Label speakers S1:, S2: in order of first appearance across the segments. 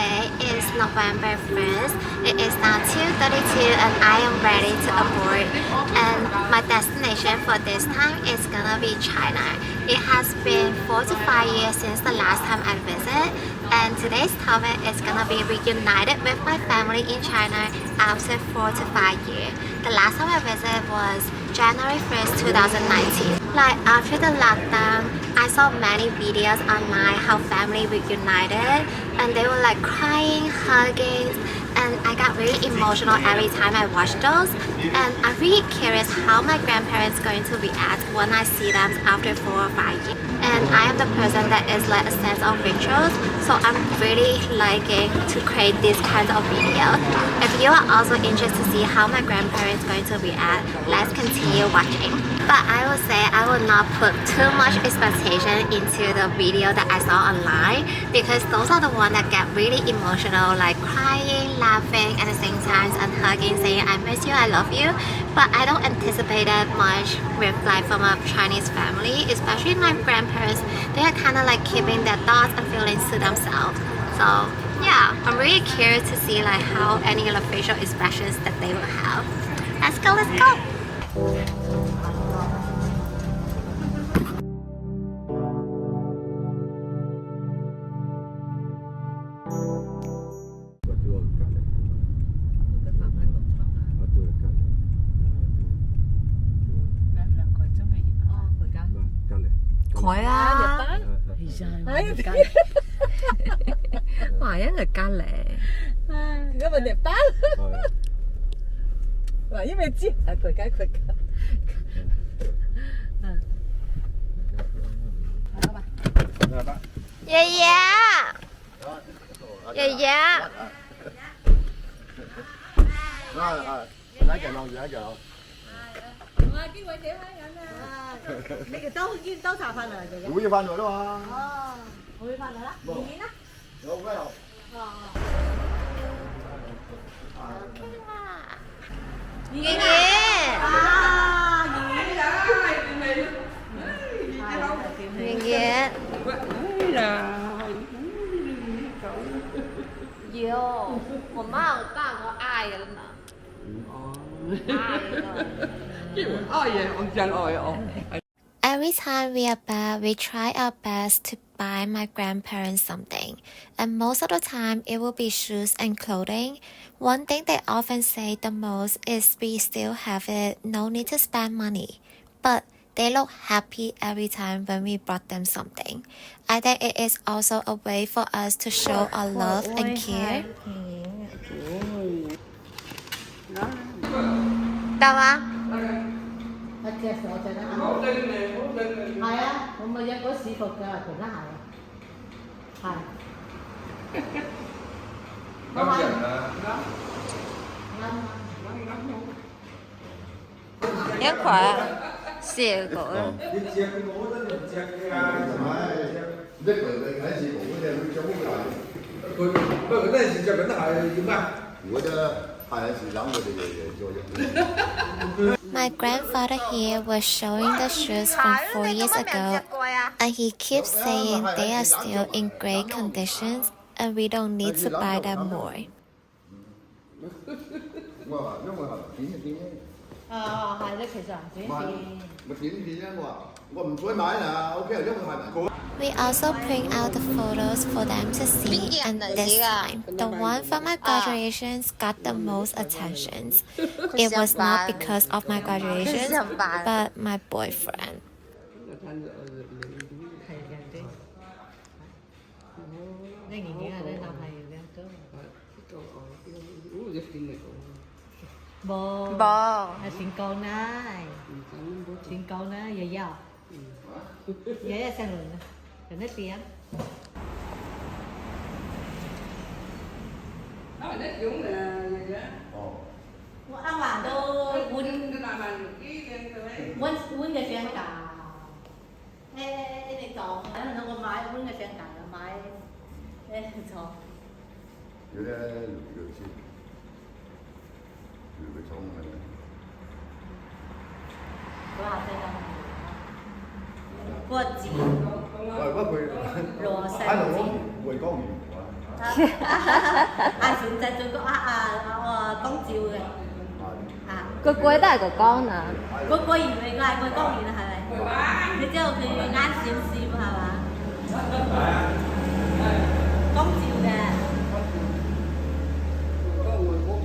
S1: Today is November 1st. It is now 2:32 and I am ready to abort. And my destination for this time is gonna be China. It has been 4 to 5 years since the last time I visited. And today's topic is gonna be reunited with my family in China after 4 to 5 years. The last time I visited was January 1st, 2019. Like after the lockdown, I saw many videos online how family reunited and they were like crying, hugging, and I got really emotional every time I watched those. And I'm really curious how my grandparents going to react when I see them after 4 or 5 years. And I am the person that is like a sense of rituals, so I'm really liking to create these kinds of videos. If you are also interested to see how my grandparents going to react, let's continue watching. But I will say I will not put too much expectation into the video that I saw online because those are the ones that get really emotional, like crying, laughing at the same time and hugging, saying I miss you, I love you. But I don't anticipate that much with like from a Chinese family, especially my grandparents. They are kind of like keeping their thoughts and feelings to themselves. So yeah, I'm really curious to see like how any of the facial expressions that they will have. Let's go, let's go.
S2: Khỏi á. Phải á, người ca lệ.
S3: Cái mình đẹp tát. Vậy với mày chứ. Cười cái.
S1: 爷爷，爷爷，
S4: 来着浪，来着浪。
S3: cái quay đẹp hay anh à. Mấy cái tấu xào phần rồi vậy.
S4: Ủa phần rồi đó mà.
S3: Ủa phần rồi đó. Gì đó.
S4: Đúng cái đâu.
S1: 爷爷，爷爷。有，我妈有大我爱了呢。Every time we are back, we try our best to buy my grandparents something. And most of the time, it will be shoes and clothing. One thing they often say the most is we still have it, no need to spend money. But they look happy every time when we brought them something. I think it is also a way for us to show our love and care. Đâu á?
S3: 係啊，我咪有嗰市服㗎，其他係。係。
S1: 一塊笑過。My grandfather here was showing the shoes from 4 years ago, and he keeps saying they are still in great conditions and we don't need to buy them more. We also print out the photos for them to see, and this time, the one from my graduations got the most attention. It was not because of my graduation, but my boyfriend.
S3: Bò. Xin con này. Xin con này, vậy giờ. Vậy là sang rồi. Rồi nó tiếng.
S5: Nó nét dũng là gì đó.
S3: Ăn hoàn thôi. Quên cái chuyện cả. Ê, này chọn. Nó có máy, quên cái chuyện cả là máy. Ê, chọn.
S4: Vậy đó, được chứ. Được chọn này.
S3: Có gì?
S4: Rồi có người.
S3: Rồi
S4: Thái Lan quỳ con gì?
S3: 現在做個冬照嘅
S2: 個鬼都係個光啊！
S3: 個果然嚟㗎，個當然係咪？你知道佢啱少少係嘛？冬照嘅，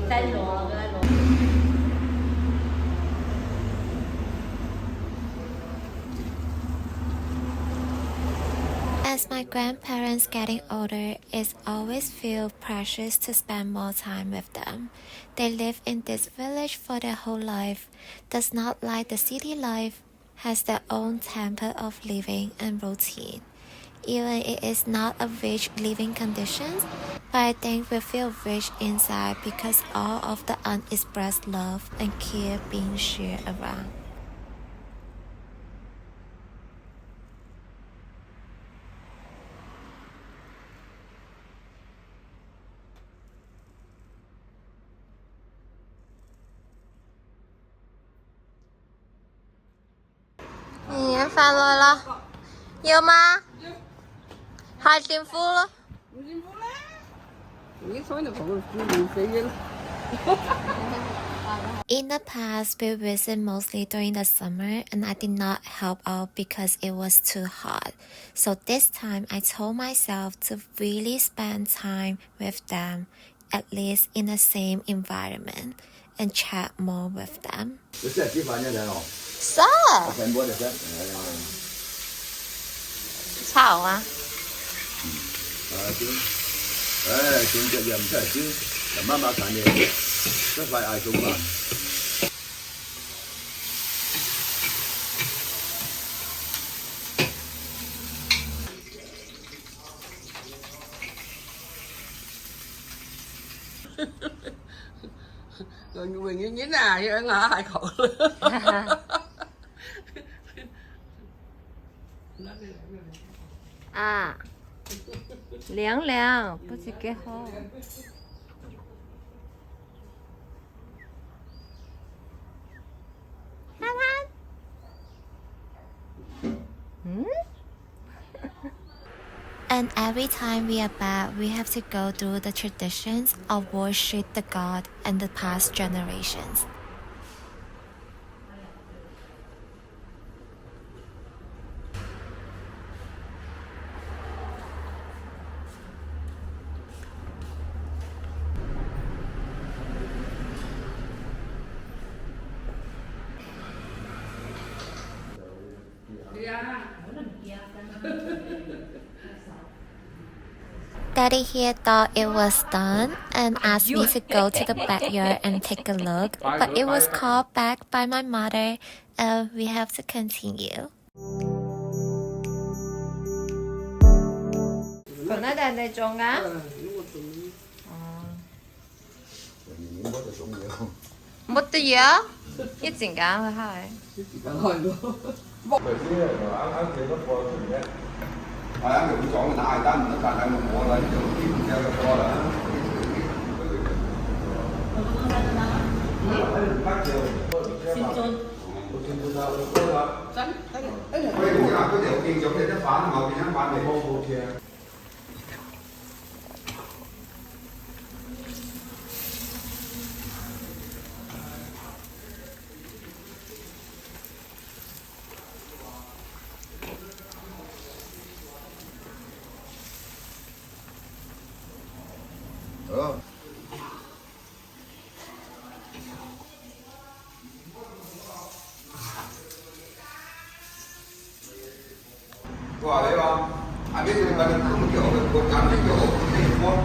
S3: 真攞嘅攞。
S1: As my grandparents getting older, it's always feel precious to spend more time with them. They live in this village for their whole life, does not like the city life, has their own tempo of living and routine. Even it is not a rich living conditions, but I think we feel rich inside because all of the unexpressed love and care being shared around. Nhìn pha rồi lo. Yêu mà. 太幸福了。In the past, we visit mostly during the summer, and I did not help out because it was too hot. So this time, I told myself to really spend time with them, at least in the same environment, and chat more with them.
S4: 你食幾飯一陣哦？
S1: Sir,
S4: 全部就食。
S1: 炒啊！
S4: 先隻又唔出嚟燒，就媽媽揀嘢，一塊嗌早飯。
S5: Rồi mình như thế nào vậy ngã hai khẩu.
S2: 啊，涼涼，不知幾好。
S1: And every time we are back, we have to go through the traditions of worship the god and the past generations. Daddy here thought it was done and asked me to go to the backyard and take a look, but it was called back by my mother and we have to continue.
S2: Còn ở đây đây trồng á? Một tí á? Ít tiền cả thôi hai.
S4: Mình cũng chọn người ta ai ta mình nó thành ra một bộ là theo cho là quay đủ là có điều kiện cho cái phán mà cái phán này không ok. Quả đấy không? Anh biết mình không kiểu cuộc cảm thấy kiểu không không?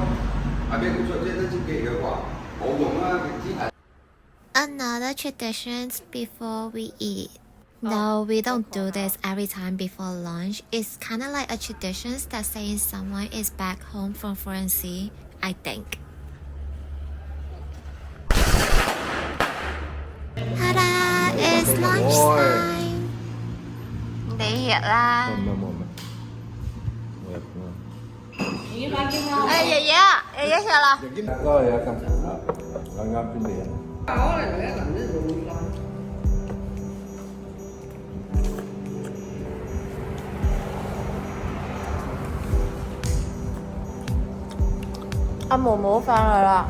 S4: Anh biết cũng cho chuyện rất kỹ hiệu quả. Ổ dụng cái gì?
S1: Another tradition before we eat. No, we don't do this every time before lunch. It's kind of like a tradition that saying someone is back home from foreign sea, I think. Ta-da! It's lunchtime! Để hiện ra. Ê, vậy sao là?
S4: Có ya kan. Ngam pindah.
S5: Áo này phải làm cái gì?
S2: 阿毛毛翻嚟啦，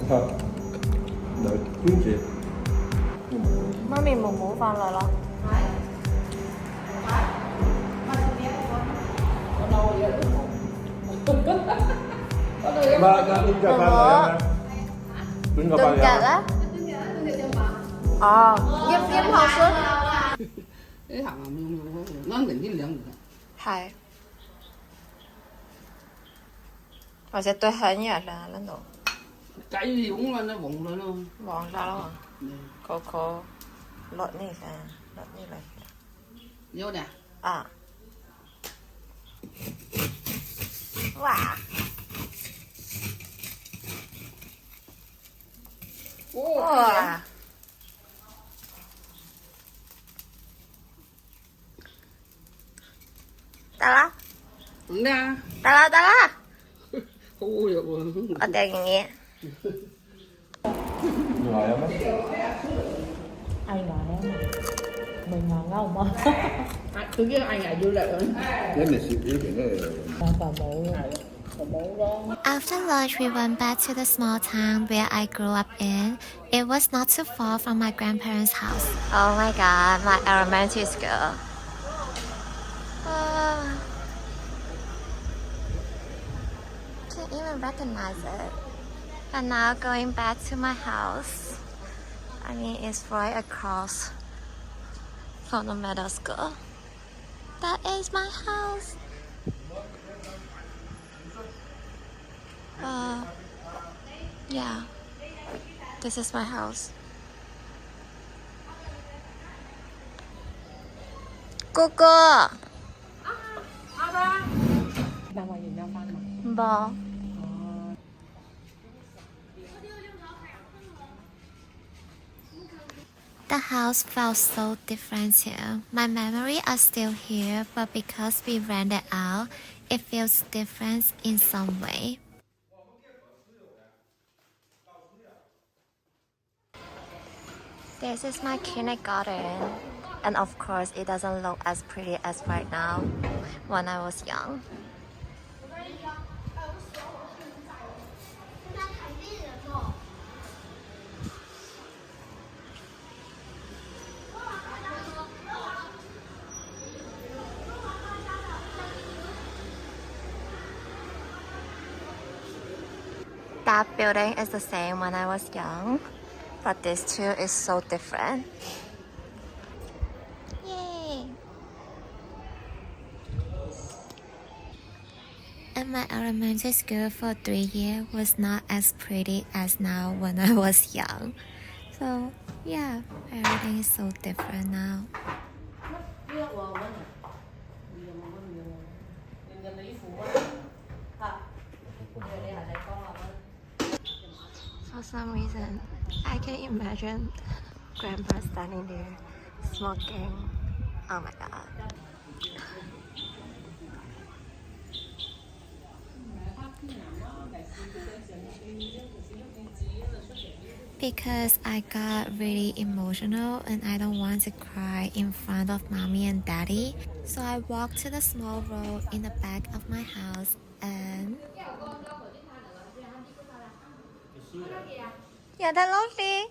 S6: 好，來娟姐，
S2: 媽咪毛毛翻嚟啦。
S6: 嘛，那邊個翻嚟啊？邊個翻嚟啊？
S2: 哦，醃學術。
S5: cái thằng nó định cái lượng
S2: 係。或者對很熱啦，嗰度
S5: chạy gì cũng lên nó bụng lên luôn
S2: 黃晒啦，個落呢嘅，落呢嚟。
S5: vô nè
S2: 啊！哇！ 哇！得啦，
S5: 唔得
S2: 得啦，得啦，
S5: 好肉啊
S2: 我掟嘢。
S6: 來有咩？
S3: ai ngại á mình ngồi ngâu mà
S5: cứ cái ai ngại vô lại rồi
S6: 一年少呢邊咧。
S3: còn冇
S1: After lunch, we went back to the small town where I grew up in. It was not too far from my grandparents' house. Oh my god, my elementary school. Can't even recognize it. And now going back to my house. I mean, it's right across from the middle school. That is my house. Yeah, this is my house. 哥哥，冇。The house felt so different too. My memories are still here, but because we rented out, it feels different in some way. This is my kindergarten, and of course it doesn't look as pretty as right now when I was young. That building is the same when I was young, but this two is so different. Yay! And my elementary school for 3 years was not as pretty as now when I was young. So yeah, everything is so different now. For some reason, I can imagine Grandpa standing there smoking. Oh my god. Because I got really emotional and I don't want to cry in front of mommy and daddy, so I walked to the small road in the back of my house and... Yeah, that's lovely.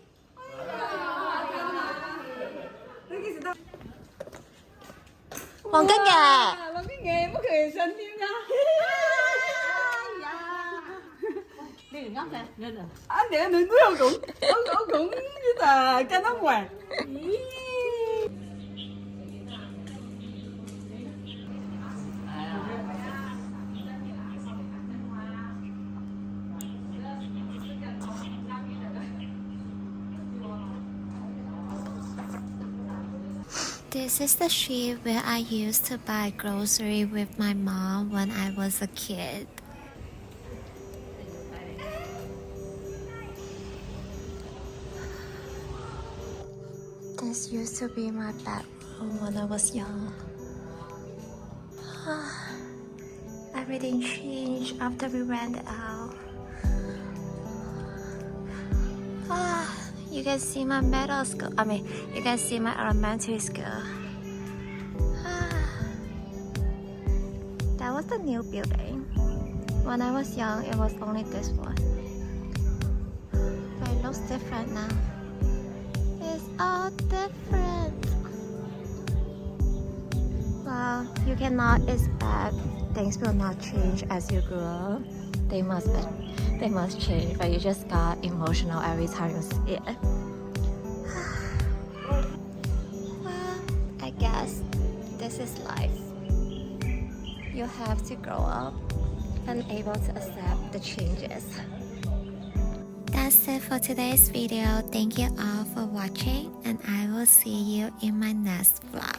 S1: Hoàng cái nghề.
S5: cái nghề mất cười xinh thêm nha
S3: đi đừng ngóc ra lên rồi
S5: anh để đừng cưới ông cũng với tà cho nó hoàng
S1: This is the street where I used to buy grocery with my mom when I was a kid. This used to be my bedroom when I was young. Everything changed after we rented out. You can see my middle school. You can see my elementary school. That was the new building. When I was young, it was only this one. But it looks different now. It's all different. Well, you cannot expect things will not change as you grow up. They must change, but you just got emotional every time you see it. Well, I guess this is life. You have to grow up and able to accept the changes. That's it for today's video. Thank you all for watching, and I will see you in my next vlog.